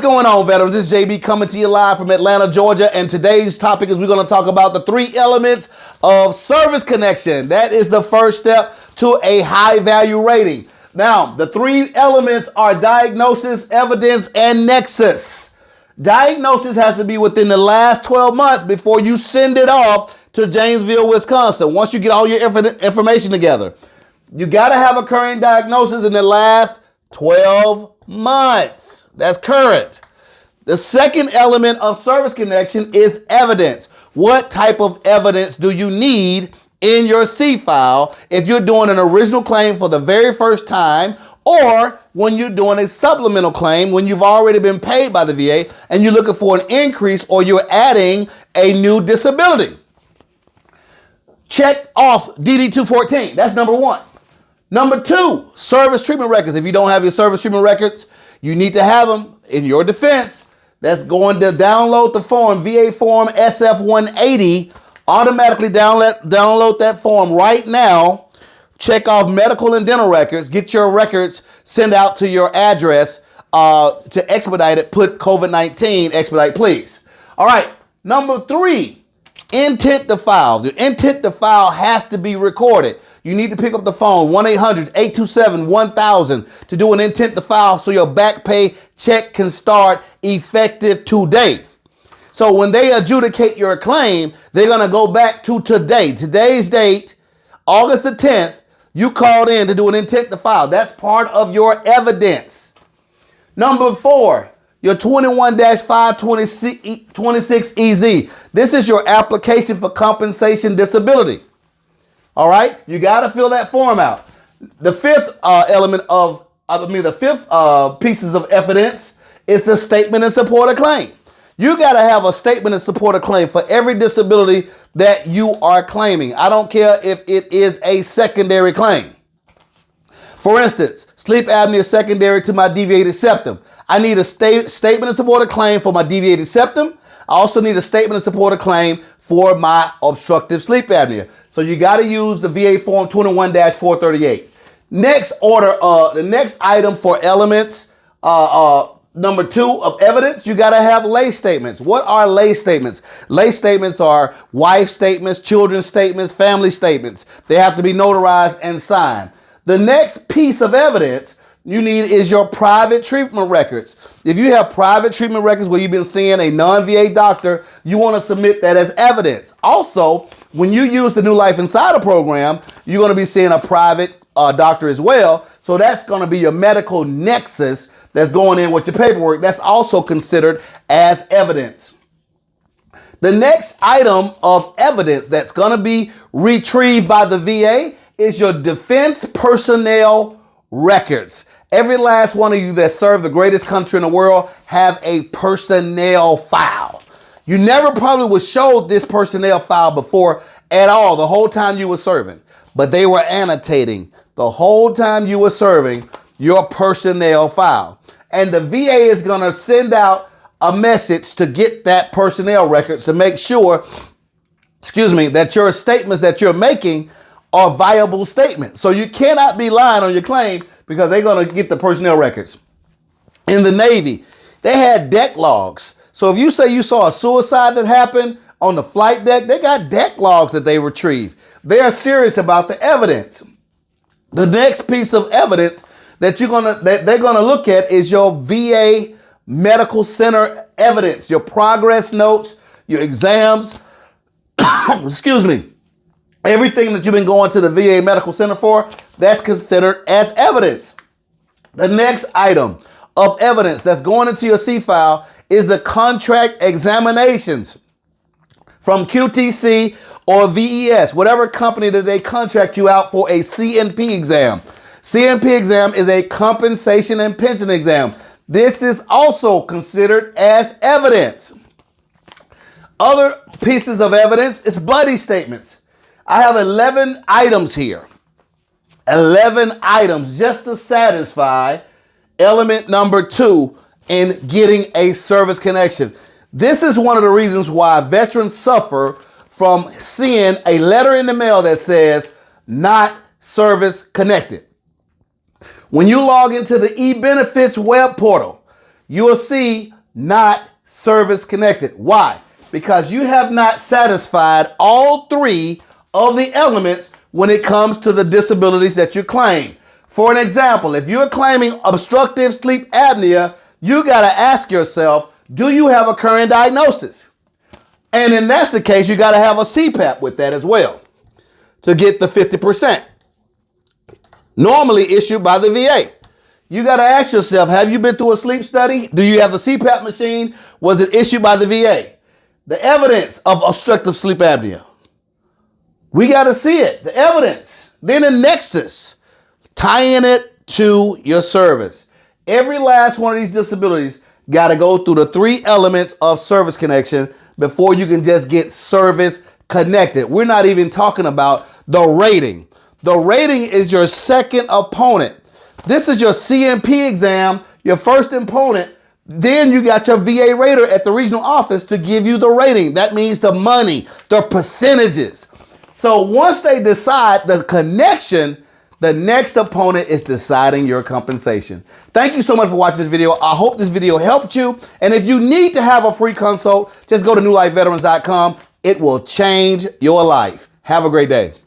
going on, veterans? This is JB coming to you live from Atlanta, Georgia, and today's topic is we're going to talk about the 3 elements of service connection. That is the first step to a high value rating. Now, the 3 elements are diagnosis, evidence, and nexus. Diagnosis has to be within the last 12 months before you send it off to Janesville, Wisconsin. Once you get all your information together, you got to have a current diagnosis in the last 12 months. That's current. The second element of service connection is evidence. What type of evidence do you need in your C file if you're doing an original claim for the very first time, or when you're doing a supplemental claim when you've already been paid by the VA and you're looking for an increase or you're adding a new disability? Check off DD-214. That's number 1. Number 2, service treatment records. If you don't have your service treatment records, you need to have them. In your defense, that's going to download the form, VA form SF-180. Automatically download that form right now. Check off medical and dental records. Get your records sent out to your address to expedite it. Put COVID-19, expedite please. All right, number 3, intent to file. The intent to file has to be recorded. You need to pick up the phone, 1-800-827-1000 to do an intent to file so your back pay check can start effective today. So when they adjudicate your claim, they're going to go back to today. Today's date, August the 10th, you called in to do an intent to file. That's part of your evidence. Number 4, your 21-526EZ. This is your application for compensation disability. All right, you got to fill that form out. The fifth pieces of evidence is the statement in support of claim. You got to have a statement in support of claim for every disability that you are claiming. I don't care if it is a secondary claim. For instance, sleep apnea secondary to my deviated septum. I need a statement in support of claim for my deviated septum. I also need a statement in support of claim for my obstructive sleep apnea. So you got to use the VA form 21-438. The next item for elements, number 2 of evidence, you got to have lay statements. What are lay statements? Lay statements are wife statements, children's statements, family statements. They have to be notarized and signed. The next piece of evidence you need is your private treatment records. If you have private treatment records where you've been seeing a non-VA doctor, you want to submit that as evidence. Also, when you use the New Life Insider program, you're going to be seeing a private doctor as well. So that's going to be your medical nexus that's going in with your paperwork. That's also considered as evidence. The next item of evidence that's going to be retrieved by the VA is your defense personnel records. Every last one of you that serve the greatest country in the world have a personnel file. You never probably was showed this personnel file before at all the whole time you were serving, but they were annotating the whole time you were serving your personnel file. And the VA is going to send out a message to get that personnel records to make sure, that your statements that you're making are viable statements. So you cannot be lying on your claim because they're going to get the personnel records. In the Navy, they had deck logs. So if you say you saw a suicide that happened on the flight deck, they got deck logs that they retrieve. They are serious about the evidence. The next piece of evidence that they're gonna look at is your VA Medical Center evidence, your progress notes, your exams, everything that you've been going to the VA Medical Center for, that's considered as evidence. The next item of evidence that's going into your C file is the contract examinations from QTC or VES, whatever company that they contract you out for a CNP exam. CNP exam is a compensation and pension exam. This is also considered as evidence. Other pieces of evidence is buddy statements. I have 11 items here. 11 items just to satisfy element number 2 in getting a service connection. This is one of the reasons why veterans suffer from seeing a letter in the mail that says not service connected. When you log into the eBenefits web portal, you will see not service connected. Why? Because you have not satisfied all three of the elements when it comes to the disabilities that you claim. For an example, if you're claiming obstructive sleep apnea, you got to ask yourself, do you have a current diagnosis? And if that's the case, you got to have a CPAP with that as well to get the 50%. Normally issued by the VA. You got to ask yourself, have you been through a sleep study? Do you have the CPAP machine? Was it issued by the VA? The evidence of obstructive sleep apnea. We got to see it, the evidence. Then the nexus, tying it to your service. Every last one of these disabilities got to go through the three elements of service connection before you can just get service connected. We're not even talking about the rating. The rating is your second opponent. This is your CMP exam, your first opponent. Then you got your VA rater at the regional office to give you the rating. That means the money, the percentages. So once they decide the connection, the next opponent is deciding your compensation. Thank you so much for watching this video. I hope this video helped you. And if you need to have a free consult, just go to newlifeveterans.com. It will change your life. Have a great day.